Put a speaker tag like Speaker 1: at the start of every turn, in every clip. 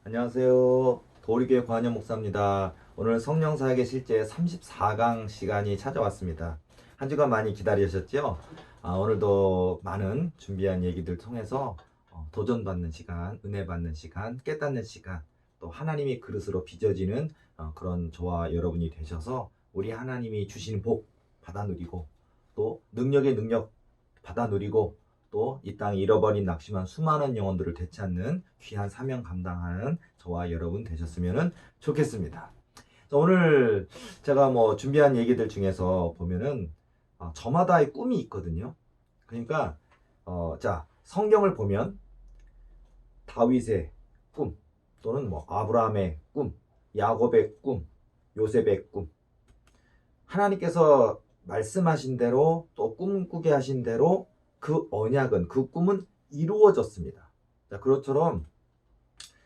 Speaker 1: 안녕하세요. 도리교회 관현 목사입니다. 오늘 성령사역의 실제 34강 시간이 찾아왔습니다. 한 주간 많이 기다리셨죠? 오늘도 많은 준비한 얘기들 통해서 도전받는 시간, 은혜 받는 시간, 깨닫는 시간, 또 하나님이 그릇으로 빚어지는 그런 저와 여러분이 되셔서 우리 하나님이 주신 복 받아 누리고 또 능력의 능력 받아 누리고 또 이 땅에 잃어버린 낙심한 수많은 영혼들을 되찾는 귀한 사명 감당하는 저와 여러분 되셨으면 좋겠습니다. 오늘 제가 준비한 얘기들 중에서 보면은 저마다의 꿈이 있거든요. 그러니까 자 성경을 보면 다윗의 꿈 또는 아브라함의 꿈, 야곱의 꿈, 요셉의 꿈, 하나님께서 말씀하신 대로 또 꿈꾸게 하신 대로 그 언약은 그 꿈은 이루어졌습니다. 자, 그것처럼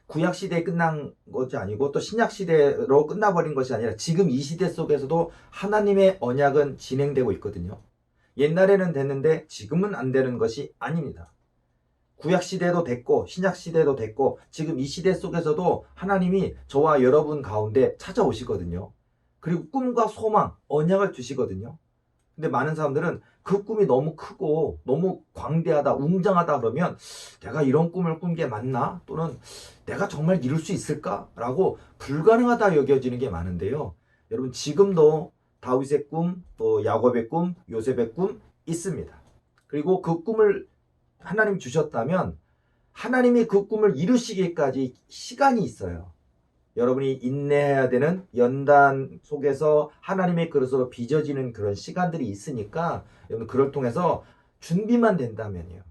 Speaker 1: 구약 시대에 끝난 것이 아니고 또 신약 시대로 끝나버린 것이 아니라 지금 이 시대 속에서도 하나님의 언약은 진행되고 있거든요. 옛날에는 됐는데 지금은 안 되는 것이 아닙니다. 구약 시대도 됐고 신약 시대도 됐고 지금 이 시대 속에서도 하나님이 저와 여러분 가운데 찾아오시거든요. 그리고 꿈과 소망, 언약을 주시거든요. 근데 많은 사람들은 그 꿈이 너무 크고 너무 광대하다, 웅장하다 그러면 내가 이런 꿈을 꾼 게 맞나? 또는 내가 정말 이룰 수 있을까? 라고 불가능하다 여겨지는 게 많은데요. 여러분 지금도 다윗의 꿈, 또 야곱의 꿈, 요셉의 꿈 있습니다. 그리고 그 꿈을 하나님 주셨다면 하나님이 그 꿈을 이루시기까지 시간이 있어요. 여러분이 인내해야 되는 연단 속에서 하나님의 그릇으로 빚어지는 그런 시간들이 있으니까 여러분 그걸 통해서 준비만 된다면요.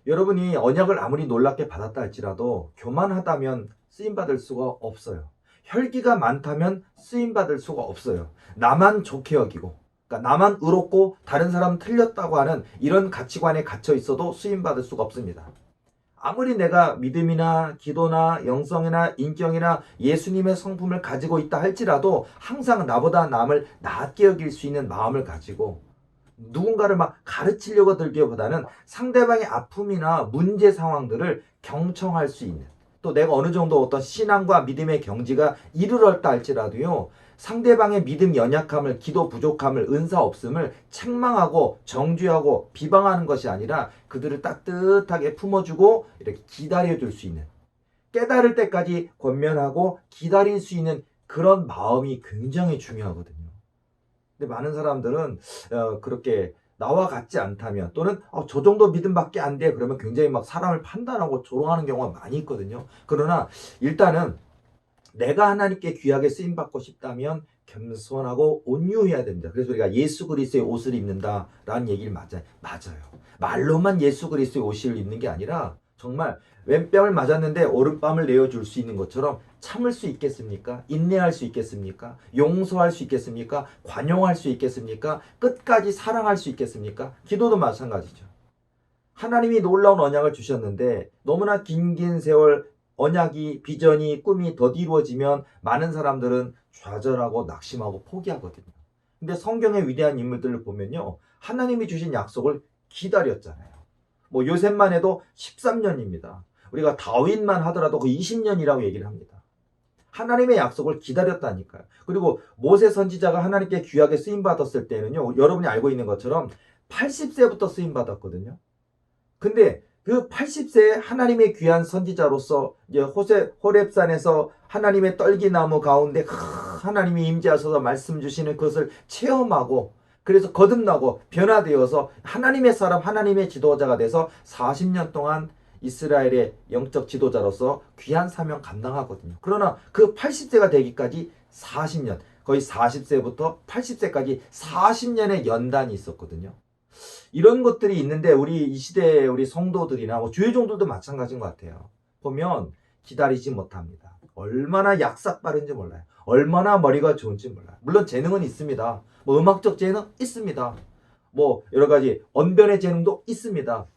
Speaker 1: 여러분이 언약을 아무리 놀랍게 받았다 할지라도 교만하다면 쓰임받을 수가 없어요. 혈기가 많다면 쓰임받을 수가 없어요. 나만 좋게 여기고 그러니까 나만 의롭고 다른 사람은 틀렸다고 하는 이런 가치관에 갇혀 있어도 쓰임받을 수가 없습니다. 아무리 내가 믿음이나 기도나 영성이나 인격이나 예수님의 성품을 가지고 있다 할지라도 항상 나보다 남을 낮게 여길 수 있는 마음을 가지고 누군가를 막 가르치려고 들기보다는 상대방의 아픔이나 문제 상황들을 경청할 수 있는 또 내가 어느 정도 어떤 신앙과 믿음의 경지가 이르렀다 할지라도요 상대방의 믿음 연약함을 기도 부족함을 은사 없음을 책망하고 정죄하고 비방하는 것이 아니라 그들을 따뜻하게 품어주고 이렇게 기다려줄 수 있는 깨달을 때까지 권면하고 기다릴 수 있는 그런 마음이 굉장히 중요하거든요. 근데 많은 사람들은 그렇게 나와 같지 않다면 또는 저 정도 믿음밖에 안 돼 그러면 굉장히 막 사람을 판단하고 조롱하는 경우가 많이 있거든요. 그러나 일단은 내가 하나님께 귀하게 쓰임받고 싶다면 겸손하고 온유해야 됩니다. 그래서 우리가 예수 그리스도의 옷을 입는다라는 얘기를 맞아요. 말로만 예수 그리스도의 옷을 입는 게 아니라 정말 왼뺨을 맞았는데 오른뺨을 내어줄 수 있는 것처럼 참을 수 있겠습니까? 인내할 수 있겠습니까? 용서할 수 있겠습니까? 관용할 수 있겠습니까? 끝까지 사랑할 수 있겠습니까? 기도도 마찬가지죠. 하나님이 놀라운 언약을 주셨는데 너무나 긴 세월 언약이 비전이 꿈이 더디루어지면 많은 사람들은 좌절하고 낙심하고 포기하거든요. 근데 성경의 위대한 인물들을 보면요. 하나님이 주신 약속을 기다렸잖아요. 요셉만 해도 13년입니다. 우리가 다윗만 하더라도 그 20년이라고 얘기를 합니다. 하나님의 약속을 기다렸다니까요. 그리고 모세 선지자가 하나님께 귀하게 쓰임 받았을 때는요. 여러분이 알고 있는 것처럼 80세부터 쓰임 받았거든요. 근데 그 80세에 하나님의 귀한 선지자로서 이제 호렙산에서 하나님의 떨기나무 가운데 하나님이 임재하셔서 말씀 주시는 그것을 체험하고 그래서 거듭나고 변화되어서 하나님의 사람 하나님의 지도자가 돼서 40년 동안 이스라엘의 영적 지도자로서 귀한 사명 감당하거든요. 그러나 그 80세가 되기까지 40년 거의 40세부터 80세까지 40년의 연단이 있었거든요. 이런 것들이 있는데 우리 이 시대의 우리 성도들이나 주의종들도 마찬가지인 것 같아요. 보면 기다리지 못합니다. 얼마나 약삭 빠른지 몰라요. 얼마나 머리가 좋은지 몰라요. 물론 재능은 있습니다. 음악적 재능 있습니다. 여러 가지 언변의 재능도 있습니다.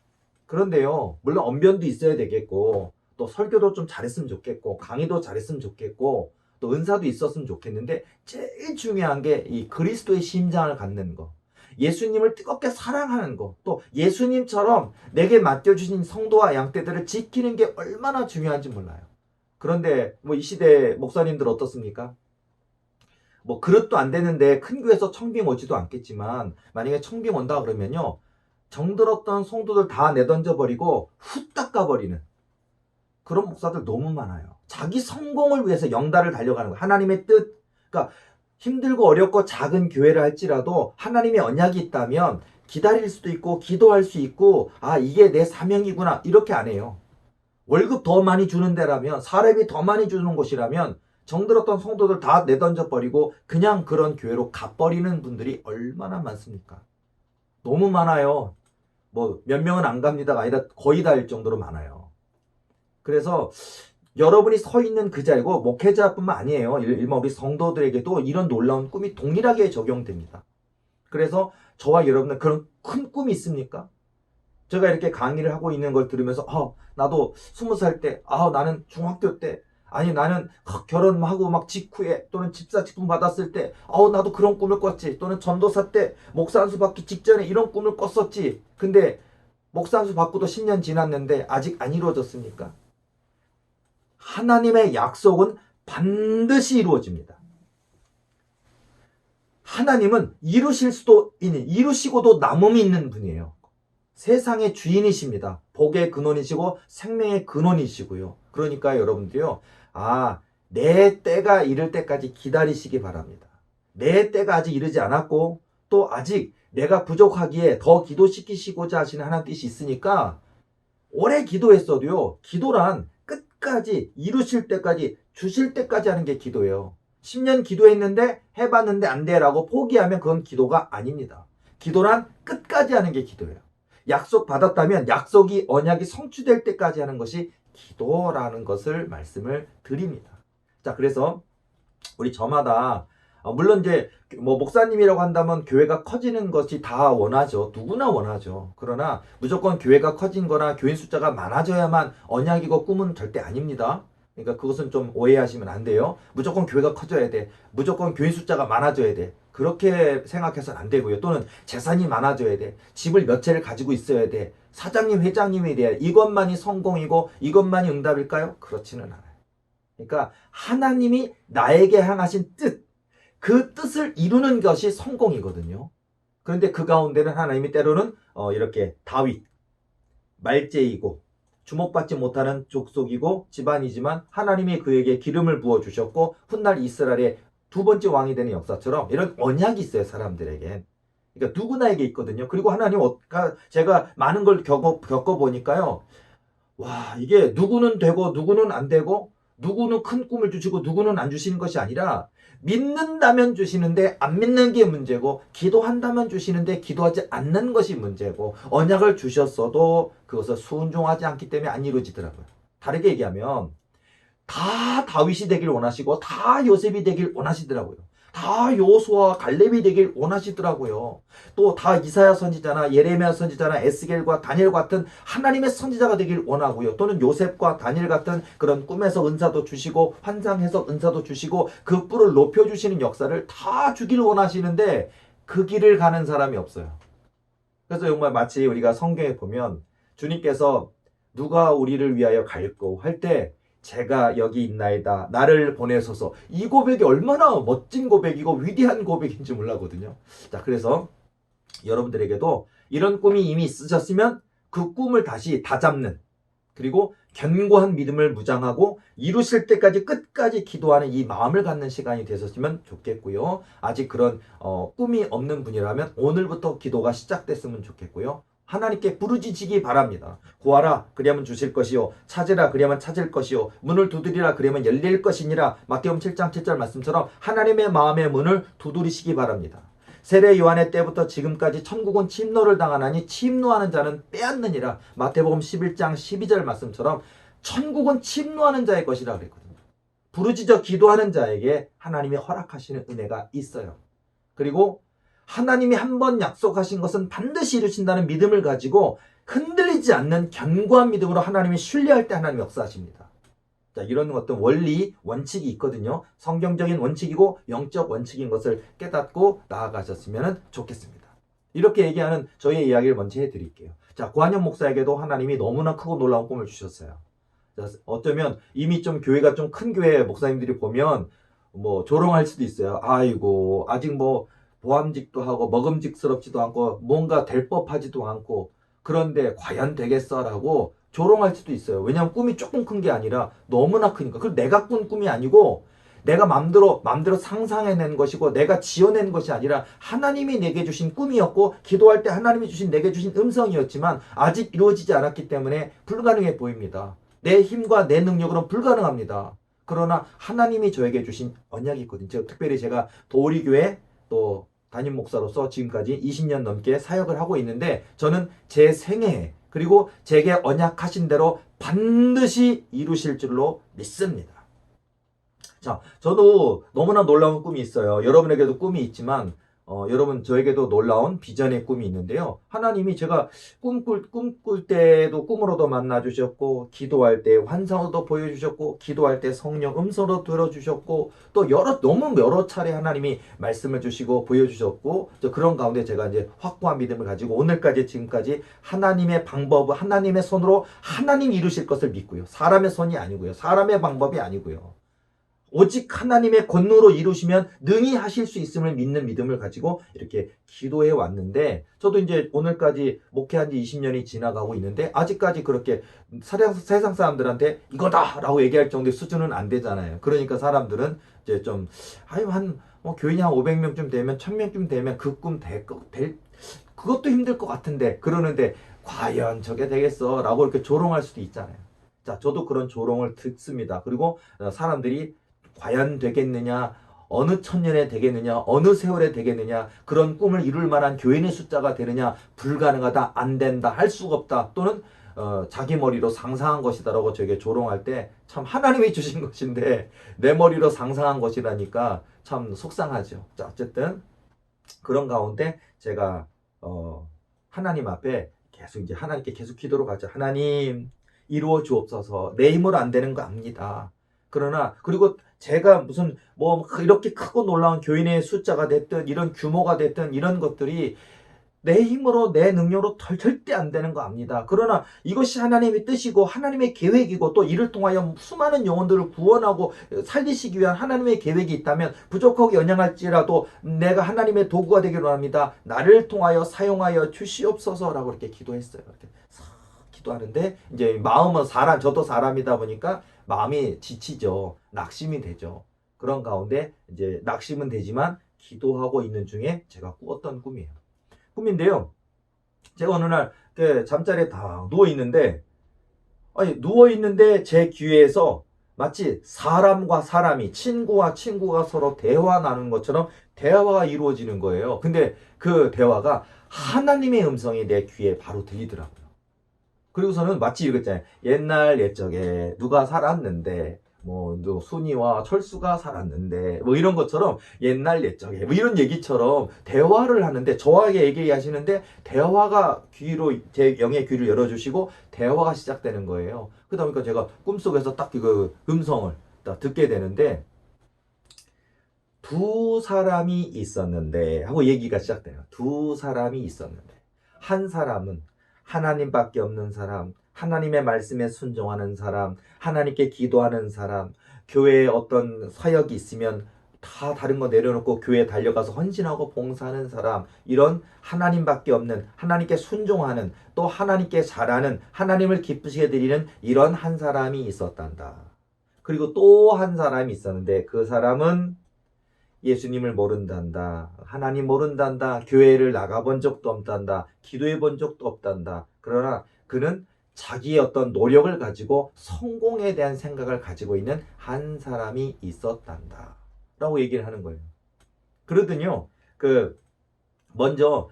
Speaker 1: 그런데요, 물론 언변도 있어야 되겠고 또 설교도 좀 잘했으면 좋겠고 강의도 잘했으면 좋겠고 또 은사도 있었으면 좋겠는데 제일 중요한 게 이 그리스도의 심장을 갖는 거. 예수님을 뜨겁게 사랑하는 것, 또 예수님처럼 내게 맡겨주신 성도와 양떼들을 지키는 게 얼마나 중요한지 몰라요. 그런데 뭐 이 시대 목사님들 어떻습니까? 뭐 그릇도 안 되는데 큰 교회에서 청빙 오지도 않겠지만 만약에 청빙 온다 그러면요. 정들었던 성도들 다 내던져버리고 후딱 가버리는 그런 목사들 너무 많아요. 자기 성공을 위해서 영달을 달려가는 거예요. 하나님의 뜻. 그러니까 힘들고 어렵고 작은 교회를 할지라도 하나님의 언약이 있다면 기다릴 수도 있고 기도할 수 있고 아 이게 내 사명이구나 이렇게 안 해요. 월급 더 많이 주는 데라면 사례비 더 많이 주는 곳이라면 정들었던 성도들 다 내던져 버리고 그냥 그런 교회로 가버리는 분들이 얼마나 많습니까? 너무 많아요. 뭐 몇 명은 안 갑니다가 아니라 거의 다일 정도로 많아요. 그래서 여러분이 서 있는 그 자리고 목회자뿐만 아니에요. 일반 우리 성도들에게도 이런 놀라운 꿈이 동일하게 적용됩니다. 그래서 저와 여러분은 그런 큰 꿈이 있습니까? 제가 이렇게 강의를 하고 있는 걸 들으면서 나도 20살 때 나는 중학교 때 아니 나는 결혼하고 막 직후에 또는 집사 직분 받았을 때 나도 그런 꿈을 꿨지 또는 전도사 때 목사 안수 받기 직전에 이런 꿈을 꿨었지 근데 목사 안수 받고도 10년 지났는데 아직 안 이루어졌습니까? 하나님의 약속은 반드시 이루어집니다. 하나님은 이루시고도 남음이 있는 분이에요. 세상의 주인이십니다. 복의 근원이시고 생명의 근원이시고요. 그러니까 여러분들요. 내 때가 이를 때까지 기다리시기 바랍니다. 내 때가 아직 이르지 않았고 또 아직 내가 부족하기에 더 기도시키시고자 하시는 하나님 뜻이 있으니까 오래 기도했어도요. 기도란 끝까지 이루실 때까지 주실 때까지 하는 게 기도예요. 10년 기도했는데 해봤는데 안 돼라고 포기하면 그건 기도가 아닙니다. 기도란 끝까지 하는 게 기도예요. 약속 받았다면 약속이 언약이 성취될 때까지 하는 것이 기도라는 것을 말씀을 드립니다. 자, 그래서 우리 저마다 물론 이제 뭐 목사님이라고 한다면 교회가 커지는 것이 다 원하죠. 누구나 원하죠. 그러나 무조건 교회가 커진 거나 교인 숫자가 많아져야만 언약이고 꿈은 절대 아닙니다. 그러니까 그것은 좀 오해하시면 안 돼요. 무조건 교회가 커져야 돼. 무조건 교인 숫자가 많아져야 돼. 그렇게 생각해서는 안 되고요. 또는 재산이 많아져야 돼. 집을 몇 채를 가지고 있어야 돼. 사장님, 회장님이 돼야 이것만이 성공이고 이것만이 응답일까요? 그렇지는 않아요. 그러니까 하나님이 나에게 향하신 뜻, 그 뜻을 이루는 것이 성공이거든요. 그런데 그 가운데는 하나님이 때로는 이렇게 다윗, 말제이고 주목받지 못하는 족속이고 집안이지만 하나님이 그에게 기름을 부어주셨고 훗날 이스라엘의 두 번째 왕이 되는 역사처럼 이런 언약이 있어요. 사람들에게. 그러니까 누구나에게 있거든요. 그리고 하나님 제가 많은 걸 겪어보니까요. 와 이게 누구는 되고 누구는 안 되고 누구는 큰 꿈을 주시고 누구는 안 주시는 것이 아니라 믿는다면 주시는데 안 믿는 게 문제고 기도한다면 주시는데 기도하지 않는 것이 문제고 언약을 주셨어도 그것을 순종하지 않기 때문에 안 이루어지더라고요. 다르게 얘기하면 다 다윗이 되길 원하시고 다 요셉이 되길 원하시더라고요. 다 요수와 갈렙이 되길 원하시더라고요. 또 다 이사야 선지자나 예레미야 선지자나 에스겔과 다니엘 같은 하나님의 선지자가 되길 원하고요. 또는 요셉과 다니엘 같은 그런 꿈에서 은사도 주시고 환상 해석 은사도 주시고 그 뿔을 높여주시는 역사를 다 주길 원하시는데 그 길을 가는 사람이 없어요. 그래서 정말 마치 우리가 성경에 보면 주님께서 누가 우리를 위하여 갈고 할 때 제가 여기 있나이다. 나를 보내소서. 이 고백이 얼마나 멋진 고백이고 위대한 고백인지 몰라거든요. 자, 그래서 여러분들에게도 이런 꿈이 이미 있으셨으면 그 꿈을 다시 다잡는 그리고 견고한 믿음을 무장하고 이루실 때까지 끝까지 기도하는 이 마음을 갖는 시간이 되셨으면 좋겠고요. 아직 그런 꿈이 없는 분이라면 오늘부터 기도가 시작됐으면 좋겠고요. 하나님께 부르짖기 바랍니다. 구하라 그리하면 주실 것이요 찾으라 그리하면 찾을 것이요 문을 두드리라 그리하면 열릴 것이니라. 마태복음 7장 7절 말씀처럼 하나님의 마음의 문을 두드리시기 바랍니다. 세례 요한의 때부터 지금까지 천국은 침노를 당하나니 침노하는 자는 빼앗느니라. 마태복음 11장 12절 말씀처럼 천국은 침노하는 자의 것이라 그랬거든요. 부르짖어 기도하는 자에게 하나님이 허락하시는 은혜가 있어요. 그리고 하나님이 한번 약속하신 것은 반드시 이루신다는 믿음을 가지고 흔들리지 않는 견고한 믿음으로 하나님이 신뢰할 때 하나님이 역사하십니다. 자, 이런 어떤 원리, 원칙이 있거든요. 성경적인 원칙이고 영적 원칙인 것을 깨닫고 나아가셨으면 좋겠습니다. 이렇게 얘기하는 저의 이야기를 먼저 해드릴게요. 자, 고한영 목사에게도 하나님이 너무나 크고 놀라운 꿈을 주셨어요. 어쩌면 이미 좀 교회가 좀 큰 교회 목사님들이 보면 뭐 조롱할 수도 있어요. 아이고 아직 뭐 보암직도 하고 먹음직스럽지도 않고 뭔가 될 법하지도 않고 그런데 과연 되겠어라고 조롱할 수도 있어요. 왜냐하면 꿈이 조금 큰 게 아니라 너무나 크니까. 그리고 내가 꾼 꿈이 아니고 내가 맘대로 상상해낸 것이고 내가 지어낸 것이 아니라 하나님이 내게 주신 꿈이었고 기도할 때 하나님이 주신 내게 주신 음성이었지만 아직 이루어지지 않았기 때문에 불가능해 보입니다. 내 힘과 내 능력으로는 불가능합니다. 그러나 하나님이 저에게 주신 언약이 있거든요. 특별히 제가 도리교회 또 담임 목사로서 지금까지 20년 넘게 사역을 하고 있는데 저는 제 생애에 그리고 제게 언약하신 대로 반드시 이루실 줄로 믿습니다. 자, 저도 너무나 놀라운 꿈이 있어요. 여러분에게도 꿈이 있지만 여러분 저에게도 놀라운 비전의 꿈이 있는데요. 하나님이 제가 꿈꿀 때도 꿈으로도 만나주셨고 기도할 때 환상으로도 보여주셨고 기도할 때 성령 음성으로 들어주셨고 또 너무 여러 차례 하나님이 말씀을 주시고 보여주셨고 그런 가운데 제가 이제 확고한 믿음을 가지고 오늘까지 지금까지 하나님의 방법 하나님의 손으로 하나님이 이루실 것을 믿고요. 사람의 손이 아니고요. 사람의 방법이 아니고요. 오직 하나님의 권능으로 이루시면 능히 하실 수 있음을 믿는 믿음을 가지고 이렇게 기도해 왔는데 저도 이제 오늘까지 목회한 지 20년이 지나가고 있는데 아직까지 그렇게 세상 사람들한테 이거다라고 얘기할 정도의 수준은 안 되잖아요. 그러니까 사람들은 이제 좀 교인이 한 500명쯤 되면 1000명쯤 되면 그 꿈 그것도 힘들 것 같은데 그러는데 과연 저게 되겠어? 라고 이렇게 조롱할 수도 있잖아요. 자, 저도 그런 조롱을 듣습니다. 그리고 사람들이 과연 되겠느냐, 어느 천년에 되겠느냐, 어느 세월에 되겠느냐, 그런 꿈을 이룰 만한 교인의 숫자가 되느냐, 불가능하다, 안 된다, 할 수가 없다, 또는 자기 머리로 상상한 것이다라고 저에게 조롱할 때 참 하나님이 주신 것인데 내 머리로 상상한 것이라니까 참 속상하죠. 자, 어쨌든 그런 가운데 제가 하나님 앞에 계속 이제 하나님께 계속 기도로 가죠. 하나님 이루어 주옵소서. 내 힘으로 안 되는 거 압니다. 그러나 그리고 제가 무슨 뭐 이렇게 크고 놀라운 교인의 숫자가 됐든 이런 규모가 됐든 이런 것들이 내 힘으로 내 능력으로 절대 안 되는 거 압니다. 그러나 이것이 하나님의 뜻이고 하나님의 계획이고 또 이를 통하여 수많은 영혼들을 구원하고 살리시기 위한 하나님의 계획이 있다면 부족하고 연약할지라도 내가 하나님의 도구가 되기로 합니다. 나를 통하여 사용하여 주시옵소서라고 이렇게 기도했어요. 이렇게 기도하는데 이제 마음은 저도 사람이다 보니까 마음이 지치죠. 낙심이 되죠. 그런 가운데 이제 낙심은 되지만 기도하고 있는 중에 제가 꾸었던 꿈인데요. 제가 어느 날 잠자리에 다 누워있는데 제 귀에서 마치 사람과 사람이 친구와 친구가 서로 대화 나누는 것처럼 대화가 이루어지는 거예요. 근데 그 대화가 하나님의 음성이 내 귀에 바로 들리더라고요. 그리고서는 마치 이러겠잖아요. 옛날 옛적에 누가 살았는데 뭐 순이와 철수가 살았는데 뭐 이런 것처럼 옛날 옛적에 뭐 이런 얘기처럼 대화를 하는데 저에게 얘기하시는데 대화가 제 영의 귀를 열어주시고 대화가 시작되는 거예요. 그러다 보니까 제가 꿈속에서 딱 그 음성을 딱 듣게 되는데 두 사람이 있었는데 하고 얘기가 시작돼요. 두 사람이 있었는데 한 사람은 하나님밖에 없는 사람, 하나님의 말씀에 순종하는 사람, 하나님께 기도하는 사람, 교회에 어떤 사역이 있으면 다 다른 거 내려놓고 교회에 달려가서 헌신하고 봉사하는 사람, 이런 하나님밖에 없는, 하나님께 순종하는, 또 하나님께 잘하는, 하나님을 기쁘시게 드리는 이런 한 사람이 있었단다. 그리고 또 한 사람이 있었는데 그 사람은 예수님을 모른단다. 하나님 모른단다. 교회를 나가본 적도 없단다. 기도해 본 적도 없단다. 그러나 그는 자기의 어떤 노력을 가지고 성공에 대한 생각을 가지고 있는 한 사람이 있었단다. 라고 얘기를 하는 거예요. 그러더니요. 먼저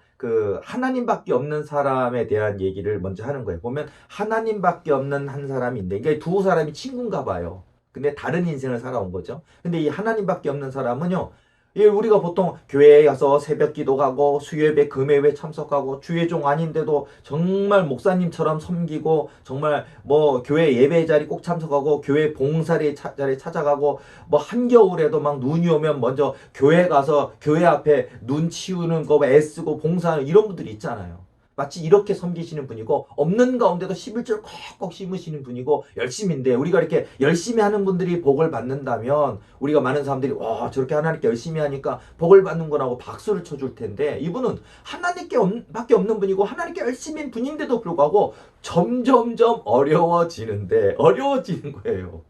Speaker 1: 하나님밖에 없는 사람에 대한 얘기를 먼저 하는 거예요. 보면 하나님밖에 없는 한 사람인데 이게 두 사람이 친구인가 봐요. 근데 다른 인생을 살아온 거죠. 근데 이 하나님밖에 없는 사람은요. 우리가 보통 교회에 가서 새벽 기도 가고 수요예배 금요예배 참석하고 주의종 아닌데도 정말 목사님처럼 섬기고 정말 뭐 교회 예배 자리 꼭 참석하고 교회 봉사리 자리 찾아가고 뭐 한겨울에도 막 눈이 오면 먼저 교회 가서 교회 앞에 눈 치우는 거 애쓰고 봉사하는 이런 분들이 있잖아요. 마치 이렇게 섬기시는 분이고 없는 가운데도 11절 콕콕 심으시는 분이고 열심인데 우리가 이렇게 열심히 하는 분들이 복을 받는다면 우리가 많은 사람들이 와 저렇게 하나님께 열심히 하니까 복을 받는 거라고 박수를 쳐줄 텐데 이분은 하나님께 밖에 없는 분이고 하나님께 열심히 한 분인데도 불구하고 점점점 어려워지는 거예요.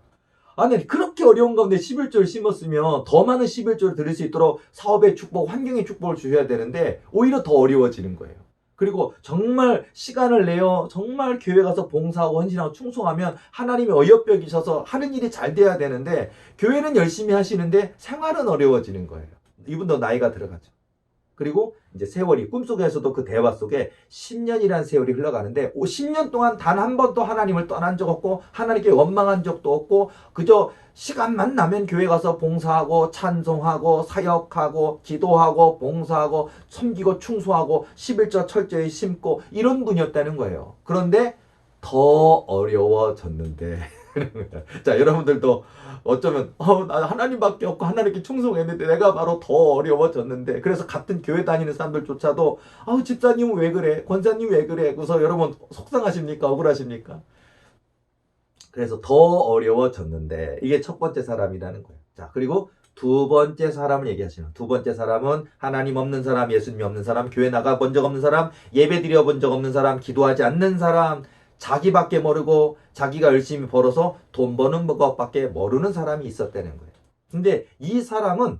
Speaker 1: 아니 그렇게 어려운 가운데 11절 심었으면 더 많은 11절을 들을 수 있도록 사업의 축복, 환경의 축복을 주셔야 되는데 오히려 더 어려워지는 거예요. 그리고 정말 시간을 내어 정말 교회 가서 봉사하고 헌신하고 충성하면 하나님이 어여뻐기셔서 하는 일이 잘 돼야 되는데 교회는 열심히 하시는데 생활은 어려워지는 거예요. 이분도 나이가 들어가죠. 그리고 이제 세월이 꿈속에서도 그 대화 속에 10년이라는 세월이 흘러가는데 10년 동안 단 한 번도 하나님을 떠난 적 없고 하나님께 원망한 적도 없고 그저 시간만 나면 교회 가서 봉사하고 찬송하고 사역하고 기도하고 봉사하고 섬기고 충소하고 11절 철저히 심고 이런 분이었다는 거예요. 그런데 더 어려워졌는데 자 여러분들도 어쩌면 나 하나님밖에 없고 하나님께 충성했는데 내가 바로 더 어려워졌는데 그래서 같은 교회 다니는 사람들조차도 집사님 왜 그래 권사님 왜 그래 그래서 여러분 속상하십니까 억울하십니까? 그래서 더 어려워졌는데 이게 첫 번째 사람이라는 거예요. 자 그리고 두 번째 사람을 얘기하시는 두 번째 사람은 하나님 없는 사람 예수님이 없는 사람 교회 나가 본 적 없는 사람 예배 드려 본 적 없는 사람 기도하지 않는 사람 자기밖에 모르고 자기가 열심히 벌어서 돈 버는 것밖에 모르는 사람이 있었다는 거예요. 근데 이 사람은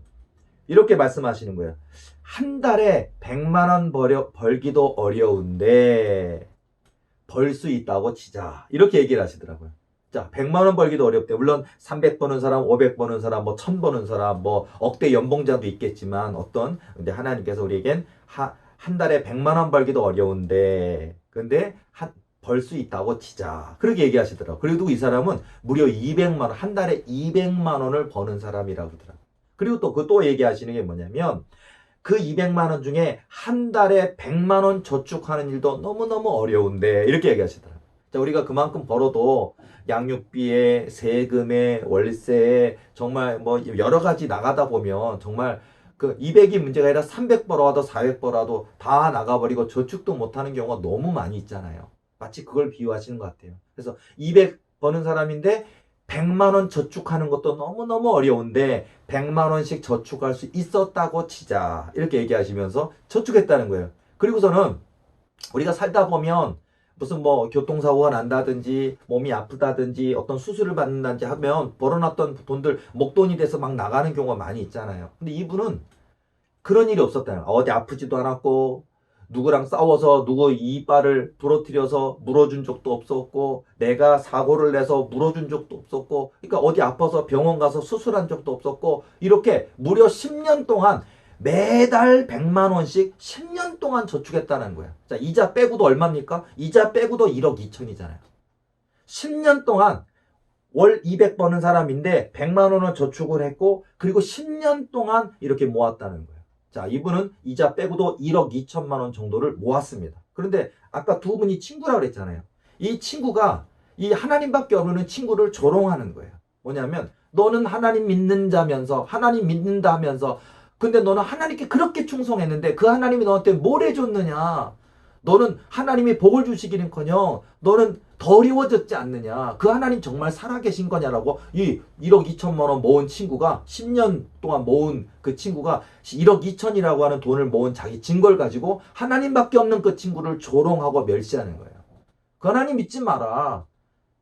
Speaker 1: 이렇게 말씀하시는 거예요. 한 달에 100만 원 벌기도 어려운데 벌 수 있다고 치자. 이렇게 얘기를 하시더라고요. 자, 100만 원 벌기도 어렵대. 물론 300 버는 사람, 500 버는 사람, 1000 버는 사람, 억대 연봉자도 있겠지만 근데 하나님께서 우리에겐 한 달에 100만 원 벌기도 어려운데 근데 벌 수 있다고 치자. 그렇게 얘기하시더라고요. 그리고 이 사람은 무려 200만 원, 한 달에 200만 원을 버는 사람이라고 하더라고요. 그리고 또 얘기하시는 게 뭐냐면 그 200만 원 중에 한 달에 100만 원 저축하는 일도 너무너무 어려운데 이렇게 얘기하시더라고요. 자, 우리가 그만큼 벌어도 양육비에 세금에 월세에 정말 여러 가지 나가다 보면 정말 그 200이 문제가 아니라 300 벌어와도 400 벌어와도 다 나가버리고 저축도 못하는 경우가 너무 많이 있잖아요. 마치 그걸 비유하시는 것 같아요. 그래서 200 버는 사람인데 100만 원 저축하는 것도 너무너무 어려운데 100만 원씩 저축할 수 있었다고 치자. 이렇게 얘기하시면서 저축했다는 거예요. 그리고서는 우리가 살다 보면 무슨 교통사고가 난다든지 몸이 아프다든지 어떤 수술을 받는다든지 하면 벌어놨던 돈들 목돈이 돼서 막 나가는 경우가 많이 있잖아요. 근데 이분은 그런 일이 없었다는 거예요. 어디 아프지도 않았고 누구랑 싸워서 누구 이빨을 부러뜨려서 물어준 적도 없었고 내가 사고를 내서 물어준 적도 없었고 그러니까 어디 아파서 병원 가서 수술한 적도 없었고 이렇게 무려 10년 동안 매달 100만 원씩 10년 동안 저축했다는 거야. 자, 이자 빼고도 얼마입니까? 이자 빼고도 1억 2천이잖아요. 10년 동안 월 200 버는 사람인데 100만 원을 저축을 했고 그리고 10년 동안 이렇게 모았다는 거예요. 자, 이분은 이자 빼고도 1억 2천만 원 정도를 모았습니다. 그런데 아까 두 분이 친구라고 그랬잖아요. 이 친구가 이 하나님밖에 없는 친구를 조롱하는 거예요. 뭐냐면 너는 하나님 믿는 자면서 하나님 믿는다면서 근데 너는 하나님께 그렇게 충성했는데 그 하나님이 너한테 뭘 해줬느냐? 너는 하나님이 복을 주시기는커녕 너는 더 어려워졌지 않느냐? 그 하나님 정말 살아계신 거냐라고 이 1억 2천만 원 모은 친구가 10년 동안 모은 그 친구가 1억 2천이라고 하는 돈을 모은 자기 증거를 가지고 하나님밖에 없는 그 친구를 조롱하고 멸시하는 거예요. 그 하나님 믿지 마라.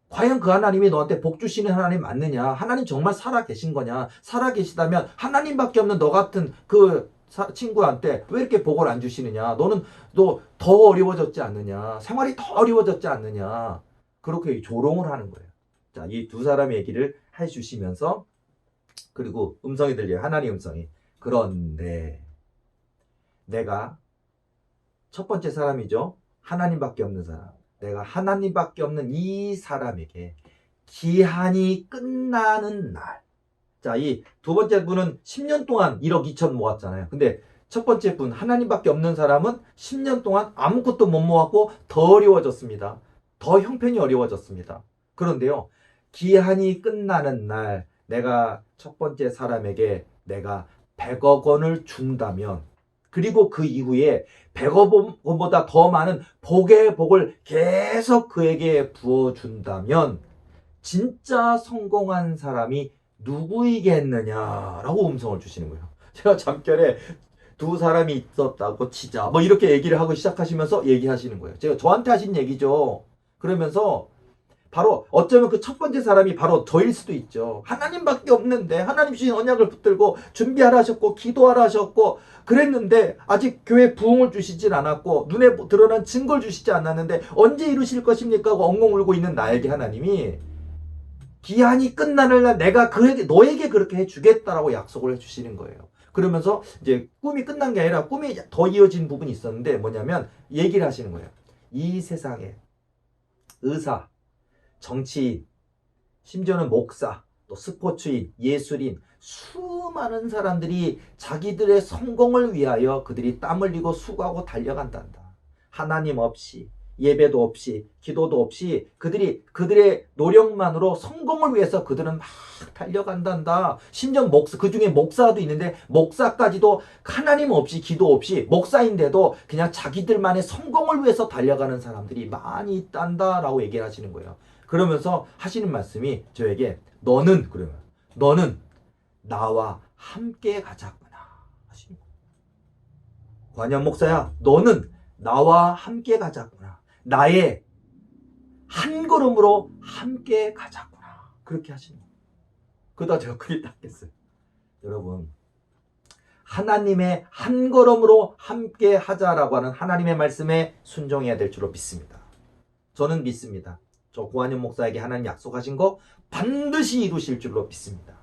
Speaker 1: 과연 그 하나님이 너한테 복 주시는 하나님 맞느냐? 하나님 정말 살아계신 거냐? 살아계시다면 하나님밖에 없는 너 같은 그 친구한테 왜 이렇게 복을 안 주시느냐? 너 더 어려워졌지 않느냐? 생활이 더 어려워졌지 않느냐? 그렇게 조롱을 하는 거예요. 자, 이 두 사람의 얘기를 해주시면서 그리고 음성이 들려요. 하나님 음성이. 그런데 내가 첫 번째 사람이죠. 하나님밖에 없는 사람. 내가 하나님밖에 없는 이 사람에게 기한이 끝나는 날. 자, 이 두 번째 분은 10년 동안 1억 2천 모았잖아요. 근데 첫 번째 분, 하나님밖에 없는 사람은 10년 동안 아무것도 못 모았고 더 어려워졌습니다. 더 형편이 어려워졌습니다. 그런데요, 기한이 끝나는 날 내가 첫 번째 사람에게 내가 100억 원을 준다면 그리고 그 이후에 100억 원보다 더 많은 복의 복을 계속 그에게 부어준다면 진짜 성공한 사람이 누구이겠느냐라고 음성을 주시는 거예요. 제가 잠결에 두 사람이 있었다고 치자 뭐 이렇게 얘기를 하고 시작하시면서 얘기하시는 거예요. 제가 저한테 하신 얘기죠. 그러면서 바로 어쩌면 그 첫 번째 사람이 바로 저일 수도 있죠. 하나님밖에 없는데 하나님 주신 언약을 붙들고 준비하라 하셨고 기도하라 하셨고 그랬는데 아직 교회 부흥을 주시질 않았고 눈에 드러난 증거를 주시지 않았는데 언제 이루실 것입니까 하고 엉엉 울고 있는 나에게 하나님이 기한이 끝나는 날 내가 너에게 그렇게 해주겠다라고 약속을 해주시는 거예요. 그러면서 이제 꿈이 끝난 게 아니라 꿈이 더 이어진 부분이 있었는데 뭐냐면 얘기를 하시는 거예요. 이 세상에 의사, 정치인, 심지어는 목사, 또 스포츠인, 예술인 수많은 사람들이 자기들의 성공을 위하여 그들이 땀 흘리고 수고하고 달려간단다. 하나님 없이 예배도 없이 기도도 없이 그들의 노력만으로 성공을 위해서 그들은 막 달려간단다. 심지어 그 중에 목사도 있는데 목사까지도 하나님 없이 기도 없이 목사인데도 그냥 자기들만의 성공을 위해서 달려가는 사람들이 많이 있단다라고 얘기를 하시는 거예요. 그러면서 하시는 말씀이 저에게 너는 나와 함께 가자꾸나 하시는 거예요. 관현 목사야, 너는 나와 함께 가자꾸나. 나의 한 걸음으로 함께 가자꾸나. 그렇게 하시는 거예요. 그러다 제가 크게 닦겠어요. 여러분, 하나님의 한 걸음으로 함께 하자라고 하는 하나님의 말씀에 순종해야 될 줄로 믿습니다. 저는 믿습니다. 저 고한현 목사에게 하나님 약속하신 거 반드시 이루실 줄로 믿습니다.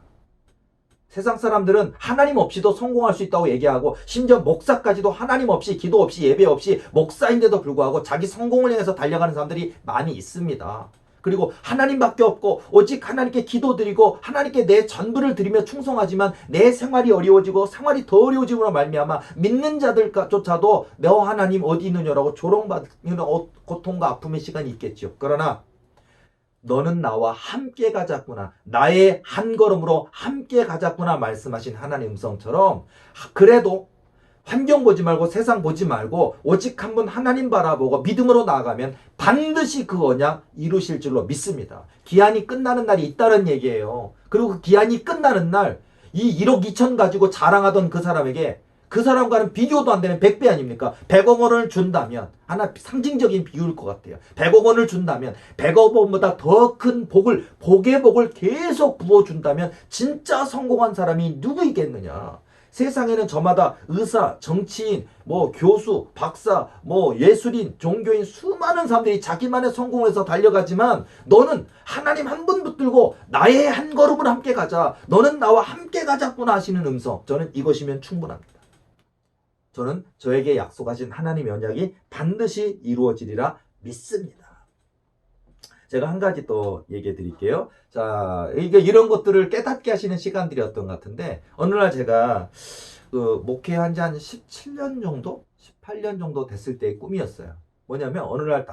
Speaker 1: 세상 사람들은 하나님 없이도 성공할 수 있다고 얘기하고 심지어 목사까지도 하나님 없이 기도 없이 예배 없이 목사인데도 불구하고 자기 성공을 향해서 달려가는 사람들이 많이 있습니다. 그리고 하나님밖에 없고 오직 하나님께 기도드리고 하나님께 내 전부를 드리며 충성하지만 내 생활이 어려워지고 생활이 더 어려워짐으로 말미암아 믿는 자들조차도 너 하나님 어디 있느냐라고 조롱받는 고통과 아픔의 시간이 있겠죠. 그러나 너는 나와 함께 가자꾸나. 나의 한 걸음으로 함께 가자꾸나 말씀하신 하나님 음성처럼 그래도 환경 보지 말고 세상 보지 말고 오직 한 분 하나님 바라보고 믿음으로 나아가면 반드시 그 언약 이루실 줄로 믿습니다. 기한이 끝나는 날이 있다는 얘기예요. 그리고 그 기한이 끝나는 날 이 1억 2천 가지고 자랑하던 그 사람에게 그 사람과는 비교도 안 되는 100배 아닙니까? 100억 원을 준다면 하나 상징적인 비유일 것 같아요. 100억 원을 준다면 100억 원보다 더 큰 복의 복을 계속 부어준다면 진짜 성공한 사람이 누구이겠느냐? 세상에는 저마다 의사, 정치인, 교수, 박사, 예술인, 종교인 수많은 사람들이 자기만의 성공을 해서 달려가지만 너는 하나님 한 분 붙들고 나의 한 걸음으로 함께 가자. 너는 나와 함께 가자꾸나 하시는 음성. 저는 이것이면 충분합니다. 저는 저에게 약속하신 하나님의 언약이 반드시 이루어지리라 믿습니다. 제가 한 가지 또 얘기해 드릴게요. 자, 이런 것들을 깨닫게 하시는 시간들이었던 것 같은데, 어느 날 제가 목회한 지 한 17년 정도? 18년 정도 됐을 때의 꿈이었어요. 뭐냐면, 어느 날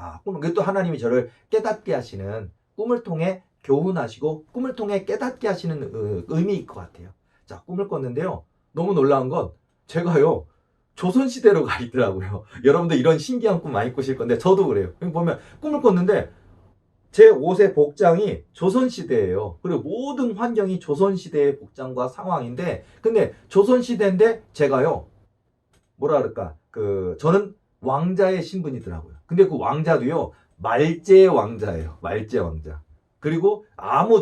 Speaker 1: 또 하나님이 저를 깨닫게 하시는 꿈을 통해 교훈하시고, 꿈을 통해 깨닫게 하시는 의미일 것 같아요. 자, 꿈을 꿨는데요. 너무 놀라운 건, 제가요, 조선시대로 가 있더라고요. 여러분들 이런 신기한 꿈 많이 꾸실 건데, 저도 그래요. 보면, 꿈을 꿨는데, 제 옷의 복장이 조선시대예요. 그리고 모든 환경이 조선시대의 복장과 상황인데, 근데 조선시대인데 제가요, 뭐라 그럴까, 저는 왕자의 신분이더라고요. 근데 그 왕자도요, 말제 왕자예요. 말제 왕자. 그리고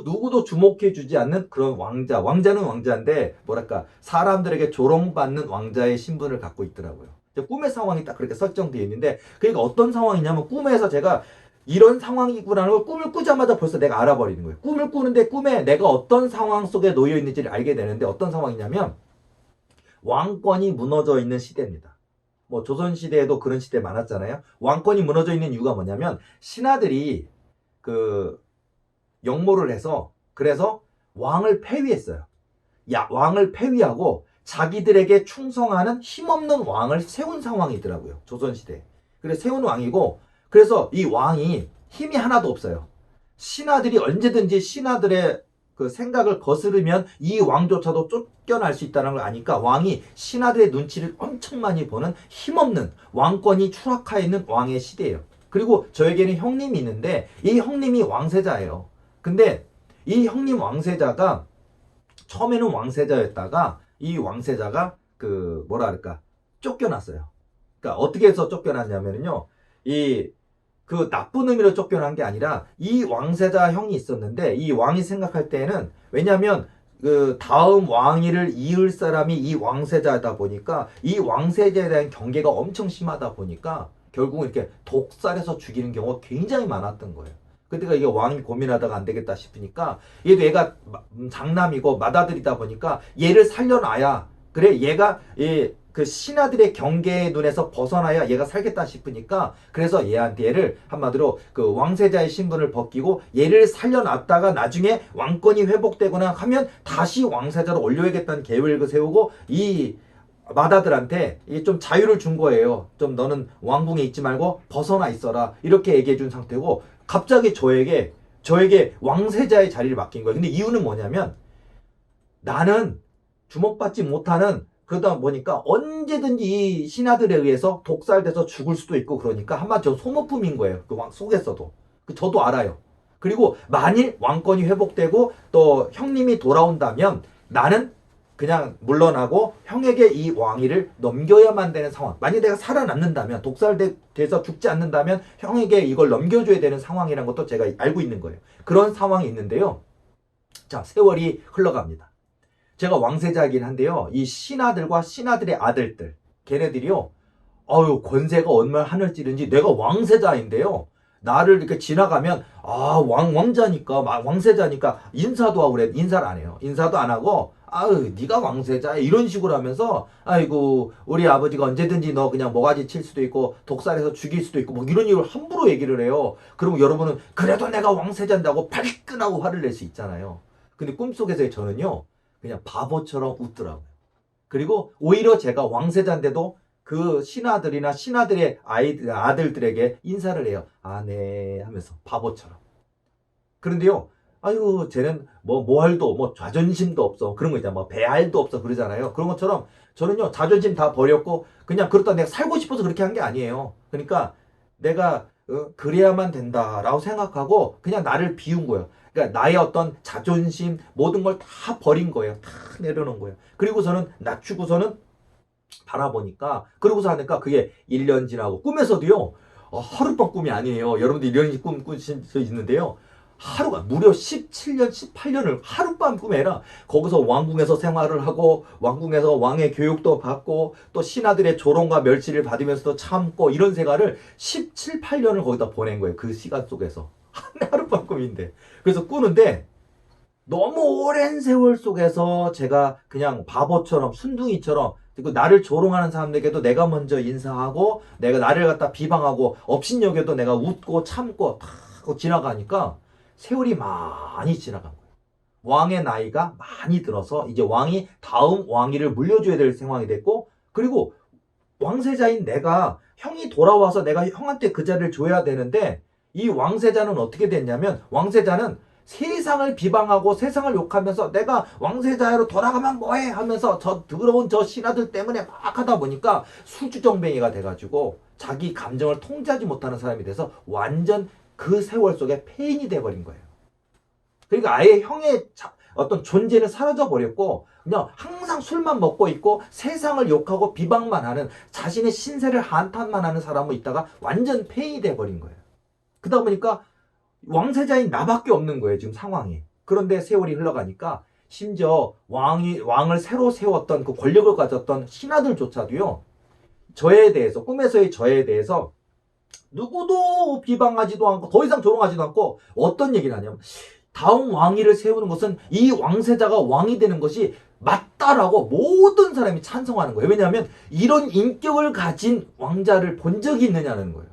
Speaker 1: 누구도 주목해주지 않는 그런 왕자. 왕자는 왕자인데, 뭐랄까, 사람들에게 조롱받는 왕자의 신분을 갖고 있더라고요. 꿈의 상황이 딱 그렇게 설정되어 있는데, 그러니까 어떤 상황이냐면, 꿈에서 제가 이런 상황이구나라는 걸 꿈을 꾸자마자 벌써 내가 알아버리는 거예요. 꿈을 꾸는데 꿈에 내가 어떤 상황 속에 놓여 있는지를 알게 되는데 어떤 상황이냐면 왕권이 무너져 있는 시대입니다. 조선시대에도 그런 시대 많았잖아요. 왕권이 무너져 있는 이유가 뭐냐면 신하들이 역모를 해서 그래서 왕을 폐위했어요. 왕을 폐위하고 자기들에게 충성하는 힘없는 왕을 세운 상황이더라고요. 조선시대. 그래서 세운 왕이고 그래서 이 왕이 힘이 하나도 없어요. 신하들이 언제든지 신하들의 그 생각을 거스르면 이 왕조차도 쫓겨날 수 있다는 걸 아니까 왕이 신하들의 눈치를 엄청 많이 보는 힘없는 왕권이 추락하여 있는 왕의 시대예요. 그리고 저에게는 형님이 있는데 이 형님이 왕세자예요. 근데 이 형님 왕세자가 처음에는 왕세자였다가 이 왕세자가 그 뭐라 그럴까 쫓겨났어요. 그러니까 어떻게 해서 쫓겨났냐면요. 이 그 나쁜 의미로 쫓겨난 게 아니라 이 왕세자 형이 있었는데 이 왕이 생각할 때는 왜냐하면 그 다음 왕위를 이을 사람이 이 왕세자다 보니까 이 왕세자에 대한 경계가 엄청 심하다 보니까 결국은 이렇게 독살해서 죽이는 경우가 굉장히 많았던 거예요. 그때가 이게 왕이 고민하다가 안 되겠다 싶으니까 얘도 얘가 장남이고 맏아들이다 보니까 얘를 살려놔야 그래 얘가 그 신하들의 경계의 눈에서 벗어나야 얘가 살겠다 싶으니까 그래서 얘를 한마디로 그 왕세자의 신분을 벗기고 얘를 살려놨다가 나중에 왕권이 회복되거나 하면 다시 왕세자로 올려야겠다는 계획을 세우고 이 맏아들한테 좀 자유를 준 거예요. 좀 너는 왕궁에 있지 말고 벗어나 있어라 이렇게 얘기해 준 상태고 갑자기 저에게 왕세자의 자리를 맡긴 거예요. 근데 이유는 뭐냐면 나는 주목받지 못하는 그러다 보니까 언제든지 이 신하들에 의해서 독살돼서 죽을 수도 있고 그러니까 한마디로 소모품인 거예요. 그 왕 속에서도. 저도 알아요. 그리고 만일 왕권이 회복되고 또 형님이 돌아온다면 나는 그냥 물러나고 형에게 이 왕위를 넘겨야만 되는 상황. 만약 내가 살아남는다면 독살돼서 죽지 않는다면 형에게 이걸 넘겨줘야 되는 상황이라는 것도 제가 알고 있는 거예요. 그런 상황이 있는데요. 자, 세월이 흘러갑니다. 제가 왕세자이긴 한데요. 이 신하들과 신하들의 아들들, 걔네들이요. 권세가 얼마나 하늘 찌른지 내가 왕세자인데요. 나를 이렇게 지나가면 왕자니까 왕세자니까 인사도 하고 그래. 인사를 안 해요. 인사도 안 하고 네가 왕세자야 이런 식으로 하면서 아이고 우리 아버지가 언제든지 너 그냥 모가지 칠 수도 있고 독살해서 죽일 수도 있고 뭐 이런 식으로 함부로 얘기를 해요. 그러면 여러분은 그래도 내가 왕세자인다고 발끈하고 화를 낼 수 있잖아요. 근데 꿈속에서의 저는요. 그냥 바보처럼 웃더라고요. 그리고 오히려 제가 왕세자인데도 그 신하들이나 신하들의 아들들에게 인사를 해요. 네 하면서 바보처럼. 그런데요. 아유 쟤는 모할도 뭐 자존심도 없어. 그런 거 있잖아. 뭐 배알도 없어 그러잖아요. 그런 것처럼 저는요. 자존심 다 버렸고 그냥 그렇다 내가 살고 싶어서 그렇게 한 게 아니에요. 그러니까 내가 그래야만 된다라고 생각하고 그냥 나를 비운 거예요. 그러니까 나의 어떤 자존심 모든 걸 다 버린 거예요. 다 내려놓은 거예요. 그리고서는 낮추고서는 바라보니까 그러고서 하니까 그게 1년 지나고 꿈에서도요. 하룻밤 꿈이 아니에요. 여러분들 이런 꿈 꾸신 적 있는데요. 하루가 무려 17년, 18년을 하룻밤 꿈이 아니라 거기서 왕궁에서 생활을 하고 왕궁에서 왕의 교육도 받고 또 신하들의 조롱과 멸시를 받으면서도 참고 이런 생활을 17, 8년을 거기다 보낸 거예요. 그 시간 속에서. 하룻밤 꿈인데. 그래서 꾸는데 너무 오랜 세월 속에서 제가 그냥 바보처럼 순둥이처럼 그리고 나를 조롱하는 사람들에게도 내가 먼저 인사하고 내가 나를 갖다 비방하고 업신여겨도 내가 웃고 참고 다 하고 지나가니까 세월이 많이 지나간 거예요. 왕의 나이가 많이 들어서 이제 왕이 다음 왕위를 물려줘야 될 상황이 됐고 그리고 왕세자인 내가 형이 돌아와서 내가 형한테 그 자리를 줘야 되는데 이 왕세자는 어떻게 됐냐면 왕세자는 세상을 비방하고 세상을 욕하면서 내가 왕세자로 돌아가면 뭐해 하면서 저 더러운 저 신하들 때문에 막 하다 보니까 수주정뱅이가 돼가지고 자기 감정을 통제하지 못하는 사람이 돼서 완전 그 세월 속에 폐인이 돼버린 거예요. 그러니까 아예 형의 어떤 존재는 사라져 버렸고 그냥 항상 술만 먹고 있고 세상을 욕하고 비방만 하는 자신의 신세를 한탄만 하는 사람은 있다가 완전 폐인이 돼버린 거예요. 그러다 보니까 왕세자인 나밖에 없는 거예요 지금 상황이. 그런데 세월이 흘러가니까 심지어 왕을 새로 세웠던 그 권력을 가졌던 신하들조차도요 저에 대해서 꿈에서의 저에 대해서 누구도 비방하지도 않고 더 이상 조롱하지도 않고 어떤 얘기를 하냐면 다음 왕위를 세우는 것은 이 왕세자가 왕이 되는 것이 맞다라고 모든 사람이 찬성하는 거예요. 왜냐하면 이런 인격을 가진 왕자를 본 적이 있느냐는 거예요.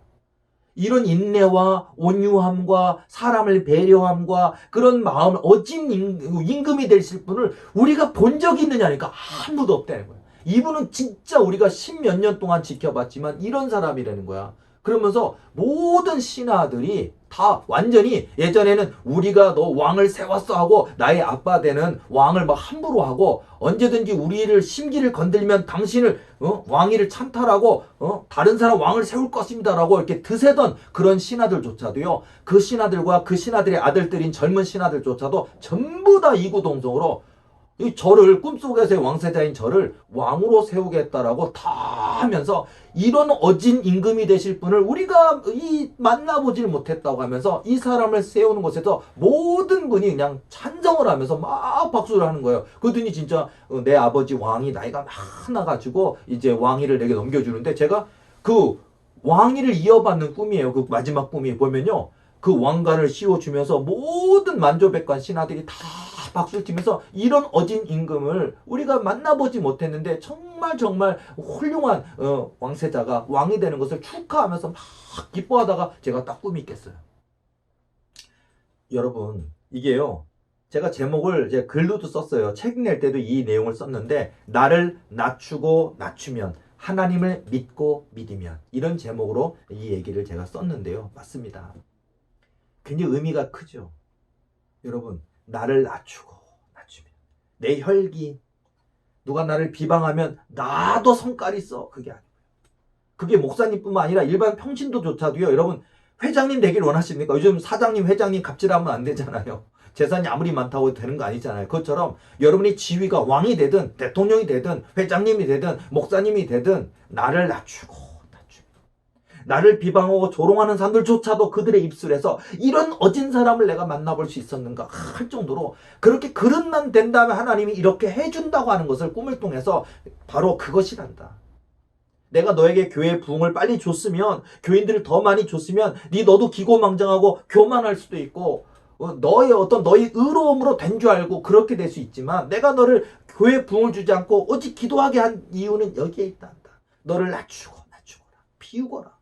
Speaker 1: 이런 인내와 온유함과 사람을 배려함과 그런 마음 어진 임금이 되실 분을 우리가 본 적이 있느냐니까 아무도 없다는 거예요. 이분은 진짜 우리가 십몇 년 동안 지켜봤지만 이런 사람이라는 거야. 그러면서 모든 신하들이 다 완전히 예전에는 우리가 너 왕을 세웠어 하고 나의 아빠 되는 왕을 막 함부로 하고 언제든지 우리를 심기를 건들면 당신을 왕위를 찬탈하고 다른 사람 왕을 세울 것입니다라고 이렇게 드세던 그런 신하들조차도요. 그 신하들과 그 신하들의 아들들인 젊은 신하들조차도 전부 다 이구동성으로 이 저를 꿈속에서의 왕세자인 저를 왕으로 세우겠다라고 다 하면서 이런 어진 임금이 되실 분을 우리가 만나보질 못했다고 하면서 이 사람을 세우는 것에서 모든 분이 그냥 찬성을 하면서 막 박수를 하는 거예요. 그러더니 진짜 내 아버지 왕이 나이가 많아가지고 이제 왕위를 내게 넘겨주는데 제가 그 왕위를 이어받는 꿈이에요. 그 마지막 꿈이 보면요. 그 왕관을 씌워주면서 모든 만조백관 신하들이 다 박수를 치면서 이런 어진 임금을 우리가 만나보지 못했는데 정말 훌륭한 왕세자가 왕이 되는 것을 축하하면서 막 기뻐하다가 제가 딱 꿈이 깼어요. 여러분 이게요. 제가 제목을 제가 글로도 썼어요. 책 낼 때도 이 내용을 썼는데 나를 낮추고 낮추면 하나님을 믿고 믿으면 이런 제목으로 이 얘기를 제가 썼는데요. 맞습니다. 굉장히 의미가 크죠. 여러분 나를 낮추고 낮추면 내 혈기 누가 나를 비방하면 나도 성깔 있어 그게 아니고요. 그게 목사님뿐만 아니라 일반 평신도조차도요. 여러분 회장님 되길 원하십니까? 요즘 사장님 회장님 갑질하면 안 되잖아요. 재산이 아무리 많다고 되는 거 아니잖아요. 그것처럼 여러분이 지위가 왕이 되든 대통령이 되든 회장님이 되든 목사님이 되든 나를 낮추고 나를 비방하고 조롱하는 사람들조차도 그들의 입술에서 이런 어진 사람을 내가 만나볼 수 있었는가 할 정도로 그렇게 그릇만 된다면 하나님이 이렇게 해준다고 하는 것을 꿈을 통해서 바로 그것이란다. 내가 너에게 교회 부흥을 빨리 줬으면 교인들을 더 많이 줬으면 너도 기고망장하고 교만할 수도 있고 너의 의로움으로 된 줄 알고 그렇게 될 수 있지만 내가 너를 교회 부흥을 주지 않고 오직 기도하게 한 이유는 여기에 있단다. 너를 낮추거라 비우거라.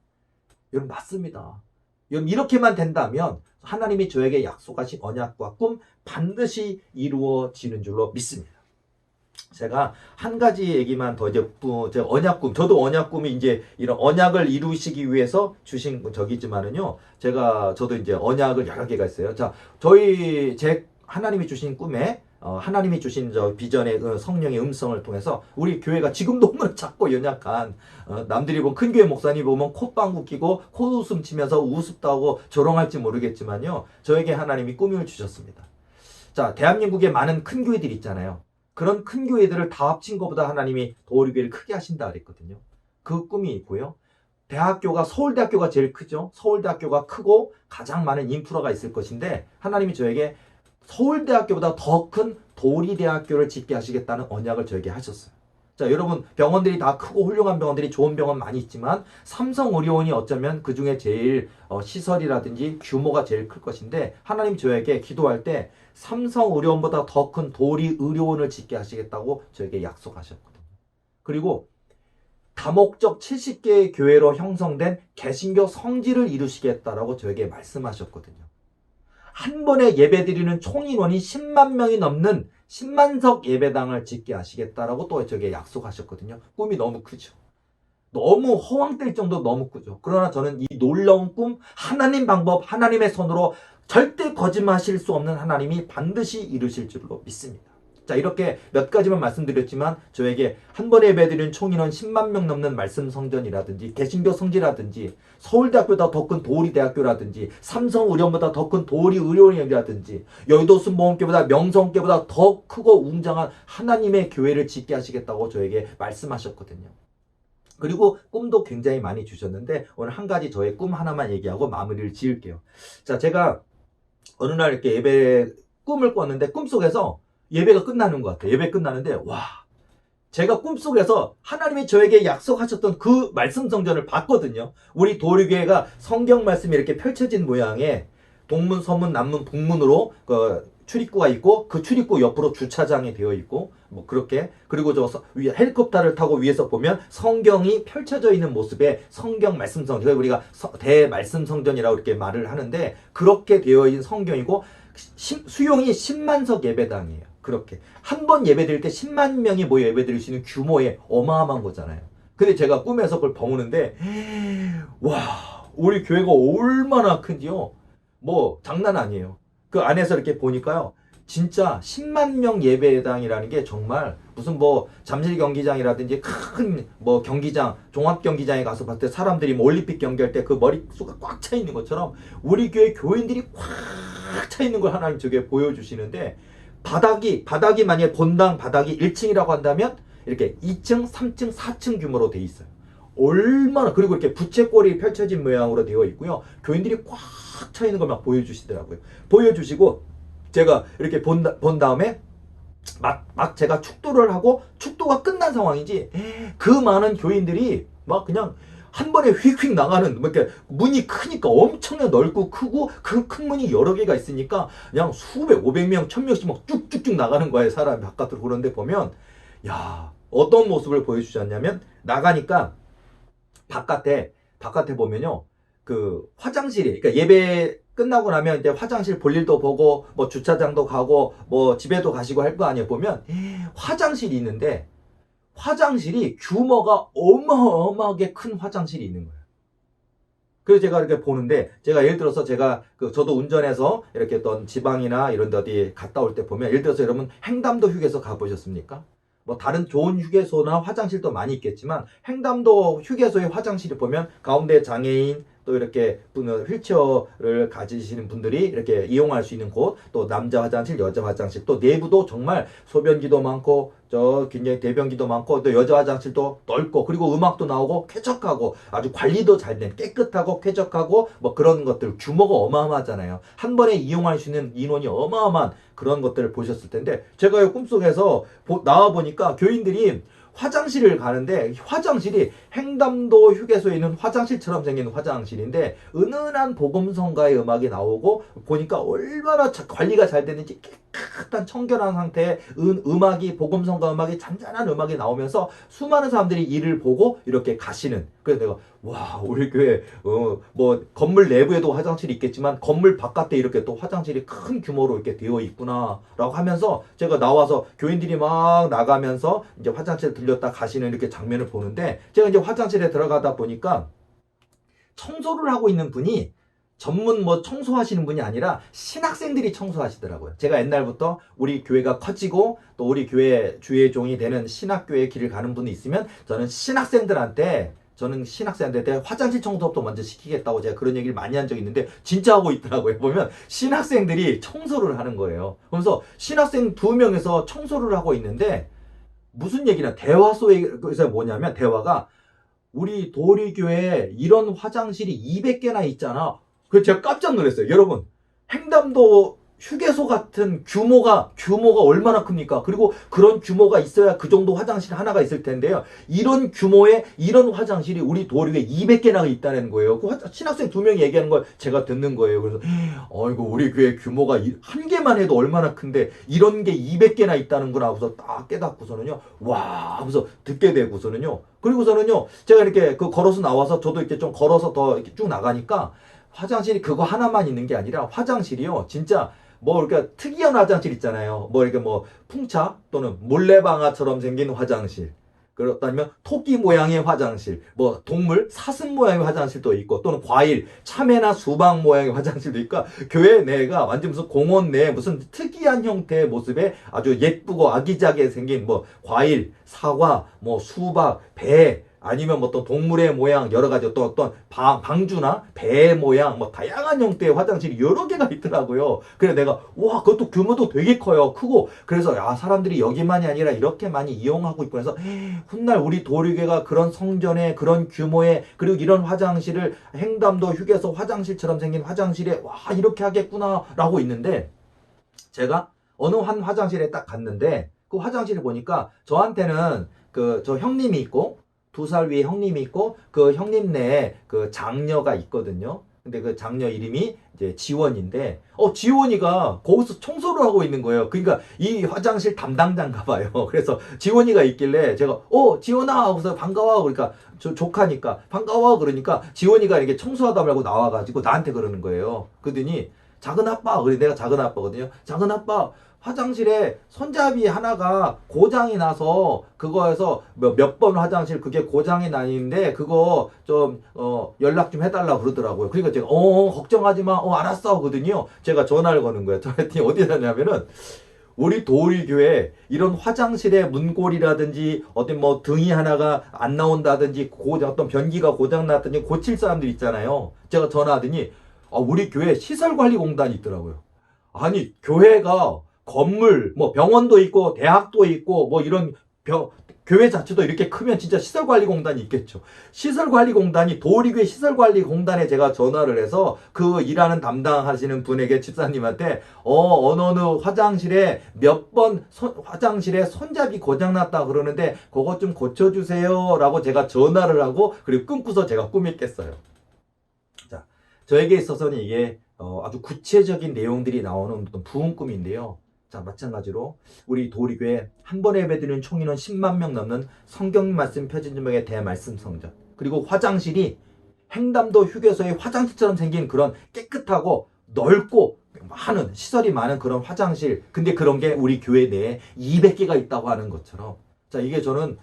Speaker 1: 여러분 맞습니다. 여러분 이렇게만 된다면 하나님이 저에게 약속하신 언약과 꿈 반드시 이루어지는 줄로 믿습니다. 제가 한 가지 얘기만 더 이제 제가 언약꿈 저도 언약꿈이 이제 이런 언약을 이루시기 위해서 주신 저기지만은요 저도 이제 언약을 여러 개가 있어요. 자 제 하나님이 주신 꿈에 하나님이 주신 저 비전의 성령의 음성을 통해서 우리 교회가 지금 너무 작고 연약한 남들이 보면 큰 교회 목사님 보면 콧방구 끼고 코웃음 치면서 우습다고 조롱할지 모르겠지만요 저에게 하나님이 꿈을 주셨습니다. 자 대한민국에 많은 큰 교회들 있잖아요. 그런 큰 교회들을 다 합친 것보다 하나님이 도리교회를 크게 하신다 그랬거든요. 그 꿈이 있고요. 대학교가 서울대학교가 제일 크죠. 서울대학교가 크고 가장 많은 인프라가 있을 것인데 하나님이 저에게 서울대학교보다 더 큰 도리대학교를 짓게 하시겠다는 언약을 저에게 하셨어요. 자, 여러분 병원들이 다 크고 훌륭한 병원들이 좋은 병원 많이 있지만 삼성의료원이 어쩌면 그 중에 제일 시설이라든지 규모가 제일 클 것인데 하나님 저에게 기도할 때 삼성의료원보다 더 큰 도리의료원을 짓게 하시겠다고 저에게 약속하셨거든요. 그리고 다목적 70개의 교회로 형성된 개신교 성지를 이루시겠다라고 저에게 말씀하셨거든요. 한 번에 예배드리는 총인원이 10만 명이 넘는 10만석 예배당을 짓게 하시겠다라고 또 저에게 약속하셨거든요. 꿈이 너무 크죠. 너무 허황될 정도로 너무 크죠. 그러나 저는 이 놀라운 꿈, 하나님 방법, 하나님의 손으로 절대 거짓말하실 수 없는 하나님이 반드시 이루실 줄로 믿습니다. 자, 이렇게 몇 가지만 말씀드렸지만 저에게 한 번에 예배드리는 총인원 10만 명 넘는 말씀 성전이라든지 개신교 성지라든지 서울대학교보다 더 큰 도리대학교라든지 삼성의료원보다 더 큰 도리의료원이라든지 여의도 순복음교보다 명성교보다 더 크고 웅장한 하나님의 교회를 짓게 하시겠다고 저에게 말씀하셨거든요. 그리고 꿈도 굉장히 많이 주셨는데 오늘 한 가지 저의 꿈 하나만 얘기하고 마무리를 지을게요. 자, 제가 어느 날 이렇게 꿈을 꿨는데 꿈속에서 예배가 끝나는 것 같아요. 예배 끝나는데 와, 제가 꿈속에서 하나님이 저에게 약속하셨던 그 말씀 성전을 봤거든요. 우리 도리교회가 성경 말씀이 이렇게 펼쳐진 모양의 동문, 서문, 남문, 북문으로 출입구가 있고 그 출입구 옆으로 주차장이 되어 있고 뭐 그렇게 그리고 위에 헬리콥터를 타고 위에서 보면 성경이 펼쳐져 있는 모습의 성경 말씀 성전 우리가 대말씀 성전이라고 이렇게 말을 하는데 그렇게 되어 있는 성경이고 수용이 10만석 예배당이에요. 그렇게 한 번 예배드릴 때 10만 명이 모여 예배드릴 수 있는 규모의 어마어마한 거잖아요. 근데 제가 꿈에서 그걸 보는데 와 우리 교회가 얼마나 큰지요. 뭐 장난 아니에요. 그 안에서 이렇게 보니까요. 진짜 10만 명 예배당이라는 게 정말 무슨 뭐 잠실 경기장이라든지 큰 뭐 경기장, 종합 경기장에 가서 봤을 때 사람들이 뭐 올림픽 경기할 때 그 머릿수가 꽉 차 있는 것처럼 우리 교회 교인들이 꽉 차 있는 걸 하나님 저게 보여주시는데 바닥이 만약에 본당 바닥이 1층이라고 한다면 이렇게 2층, 3층, 4층 규모로 돼 있어요. 얼마나 그리고 이렇게 부채꼴이 펼쳐진 모양으로 되어 있고요. 교인들이 꽉 차 있는 걸 막 보여주시더라고요. 보여주시고 제가 이렇게 본 다음에 막 제가 축도를 하고 축도가 끝난 상황이지 그 많은 교인들이 막 그냥 한 번에 휙휙 나가는 뭐 이렇게 문이 크니까 엄청나게 넓고 크고 그 큰 문이 여러 개가 있으니까 그냥 수백 500명 1000명씩 막 쭉쭉쭉 나가는 거예요. 사람이 바깥으로. 그런데 보면 야 어떤 모습을 보여주셨냐면 나가니까 바깥에 보면요 그 화장실이 그러니까 예배 끝나고 나면 이제 화장실 볼 일도 보고 뭐 주차장도 가고 뭐 집에도 가시고 할 거 아니에요. 보면 화장실이 있는데 화장실이 규모가 어마어마하게 큰 화장실이 있는 거예요. 그래서 제가 이렇게 보는데 제가 예를 들어서 제가 저도 운전해서 이렇게 어떤 지방이나 이런 데 어디 갔다 올 때 보면 예를 들어서 여러분 횡담도 휴게소 가보셨습니까? 뭐 다른 좋은 휴게소나 화장실도 많이 있겠지만 횡담도 휴게소의 화장실을 보면 가운데 장애인 또 이렇게 휠체어를 가지시는 분들이 이렇게 이용할 수 있는 곳, 또 남자 화장실, 여자 화장실, 또 내부도 정말 소변기도 많고 저 굉장히 대변기도 많고 또 여자 화장실도 넓고 그리고 음악도 나오고 쾌적하고 아주 관리도 잘 된 깨끗하고 쾌적하고 뭐 그런 것들 규모가 어마어마하잖아요. 한 번에 이용할 수 있는 인원이 어마어마한 그런 것들을 보셨을 텐데 제가 꿈속에서 나와 보니까 교인들이 화장실을 가는데 화장실이 횡담도 휴게소에 있는 화장실처럼 생긴 화장실인데 은은한 복음성가의 음악이 나오고 보니까 얼마나 관리가 잘 되는지 깨끗한 청결한 상태의 음악이 복음성가 음악이 잔잔한 음악이 나오면서 수많은 사람들이 이를 보고 이렇게 가시는 그래서 내가 와 우리 교회 뭐 건물 내부에도 화장실이 있겠지만 건물 바깥에 이렇게 또 화장실이 큰 규모로 이렇게 되어 있구나 라고 하면서 제가 나와서 교인들이 막 나가면서 이제 화장실 들렸다 가시는 이렇게 장면을 보는데 제가 이제 화장실에 들어가다 보니까 청소를 하고 있는 분이 전문 뭐 청소하시는 분이 아니라 신학생들이 청소하시더라고요. 제가 옛날부터 우리 교회가 커지고 또 우리 교회 주의 종이 되는 신학교의 길을 가는 분이 있으면 저는 신학생들한테 화장실 청소부터 먼저 시키겠다고 제가 그런 얘기를 많이 한 적이 있는데 진짜 하고 있더라고요. 보면 신학생들이 청소를 하는 거예요. 그러면서 신학생 2명에서 청소를 하고 있는데 무슨 얘기냐 대화 속에서 뭐냐면 대화가 우리 도리교회에 이런 화장실이 200개나 있잖아. 그래서 제가 깜짝 놀랐어요. 여러분 횡담도 휴게소 같은 규모가 얼마나 큽니까? 그리고 그런 규모가 있어야 그 정도 화장실 하나가 있을 텐데요. 이런 규모의 이런 화장실이 우리 도리교회에 200개나 있다는 거예요. 그 신학생 2명이 얘기하는 걸 제가 듣는 거예요. 그래서 어이구 우리 교회 규모가 한 개만 해도 얼마나 큰데 이런 게 200개나 있다는구나 하고서 딱 깨닫고서는요. 와 하면서 듣게 되고서는요. 그리고서는요. 제가 이렇게 걸어서 나와서 저도 이렇게 좀 걸어서 더 이렇게 쭉 나가니까 화장실이 그거 하나만 있는 게 아니라 화장실이요. 진짜 뭐 이렇게 특이한 화장실 있잖아요. 뭐 이렇게 뭐 풍차 또는 몰래방아처럼 생긴 화장실. 그렇다면 토끼 모양의 화장실, 뭐 동물 사슴 모양의 화장실도 있고 또는 과일 참외나 수박 모양의 화장실도 있고 교회 내가 완전 무슨 공원 내 무슨 특이한 형태의 모습에 아주 예쁘고 아기자기하게 생긴 뭐 과일, 사과, 뭐 수박, 배 아니면 뭐 또 동물의 모양 여러 가지 또 어떤 방주나 배 모양 뭐 다양한 형태의 화장실이 여러 개가 있더라고요. 그래서 내가 와 그것도 규모도 되게 커요. 크고 그래서 야 사람들이 여기만이 아니라 이렇게 많이 이용하고 있고 해서 훗날 우리 도리교회가 그런 성전에 그런 규모의 그리고 이런 화장실을 횡담도 휴게소 화장실처럼 생긴 화장실에 와 이렇게 하겠구나 라고 있는데 제가 어느 한 화장실에 딱 갔는데 그 화장실을 보니까 저한테는 저 형님이 있고 2살 위에 형님이 있고 그 형님 내에 그 장녀가 있거든요. 근데 그 장녀 이름이 이제 지원인데 지원이가 거기서 청소를 하고 있는 거예요. 그러니까 이 화장실 담당자인가 봐요. 그래서 지원이가 있길래 제가 지원아 하고서 반가워 그러니까 조카니까 반가워 그러니까 지원이가 이렇게 청소하다 말고 나와가지고 나한테 그러는 거예요. 그러더니 작은 아빠 그래 내가 작은 아빠거든요. 작은 아빠 화장실에 손잡이 하나가 고장이 나서 그거에서 몇 번 화장실 그게 고장이 나는데 그거 좀 연락 좀 해달라 그러더라고요. 그러니까 제가 걱정하지 마, 알았어 하거든요. 제가 전화를 거는 거예요. 저랬더니 어디 다냐면은 우리 도우리교회 이런 화장실의 문고리라든지 어떤 뭐 등이 하나가 안 나온다든지 어떤 변기가 고장 났든지 고칠 사람들 있잖아요. 제가 전화하더니 우리 교회 시설관리공단이 있더라고요. 아니 교회가 건물 뭐 병원도 있고 대학도 있고 뭐 이런 교회 자체도 이렇게 크면 진짜 시설관리공단이 있겠죠. 시설관리공단이 도우리교회 시설관리공단에 제가 전화를 해서 그 일하는 담당하시는 분에게 집사님한테 어느 화장실에 몇 번 화장실에 손잡이 고장났다 그러는데 그거 좀 고쳐주세요 라고 제가 전화를 하고 그리고 끊고서 제가 꿈을 깼어요. 자, 저에게 있어서는 이게 아주 구체적인 내용들이 나오는 어떤 부흥 꿈인데요. 자, 마찬가지로 우리 도우리교회 한 번에 예배드리는 총인원 10만 명 넘는 성경 말씀 표준지명의 대말씀 성전, 그리고 화장실이 횡담도 휴게소의 화장실처럼 생긴 그런 깨끗하고 넓고 많은 시설이 많은 그런 화장실, 근데 그런 게 우리 교회 내에 200개가 있다고 하는 것처럼, 자, 이게 저는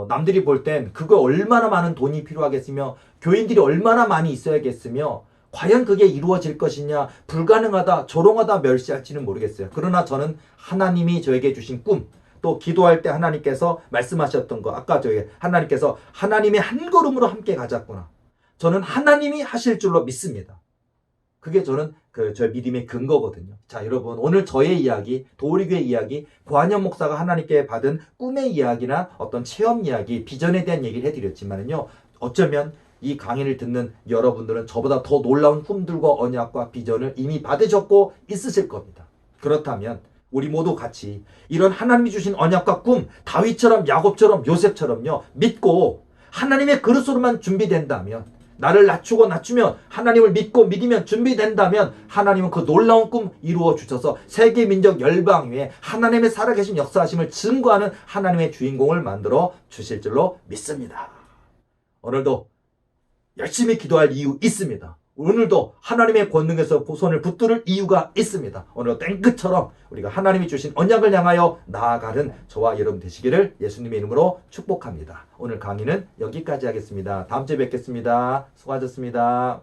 Speaker 1: 남들이 볼 땐 그거 얼마나 많은 돈이 필요하겠으며 교인들이 얼마나 많이 있어야겠으며 과연 그게 이루어질 것이냐, 불가능하다, 조롱하다 멸시할지는 모르겠어요. 그러나 저는 하나님이 저에게 주신 꿈, 또 기도할 때 하나님께서 말씀하셨던 거, 아까 하나님께서 하나님의 한 걸음으로 함께 가자꾸나, 저는 하나님이 하실 줄로 믿습니다. 그게 저는 저의 믿음의 근거거든요. 자, 여러분, 오늘 저의 이야기, 도우리교회 이야기, 고한영 목사가 하나님께 받은 꿈의 이야기나 어떤 체험 이야기, 비전에 대한 얘기를 해드렸지만요, 어쩌면 이 강의를 듣는 여러분들은 저보다 더 놀라운 꿈들과 언약과 비전을 이미 받으셨고 있으실 겁니다. 그렇다면 우리 모두 같이 이런 하나님이 주신 언약과 꿈, 다윗처럼 야곱처럼 요셉처럼요, 믿고 하나님의 그릇으로만 준비된다면, 나를 낮추면 하나님을 믿고 믿으면 준비된다면 하나님은 그 놀라운 꿈 이루어 주셔서 세계 민족 열방 위에 하나님의 살아계신 역사하심을 증거하는 하나님의 주인공을 만들어 주실 줄로 믿습니다. 오늘도 열심히 기도할 이유 있습니다. 오늘도 하나님의 권능에서 손을 붙들 이유가 있습니다. 오늘 땡끝처럼 우리가 하나님이 주신 언약을 향하여 나아가는 저와 여러분 되시기를 예수님의 이름으로 축복합니다. 오늘 강의는 여기까지 하겠습니다. 다음 주에 뵙겠습니다. 수고하셨습니다.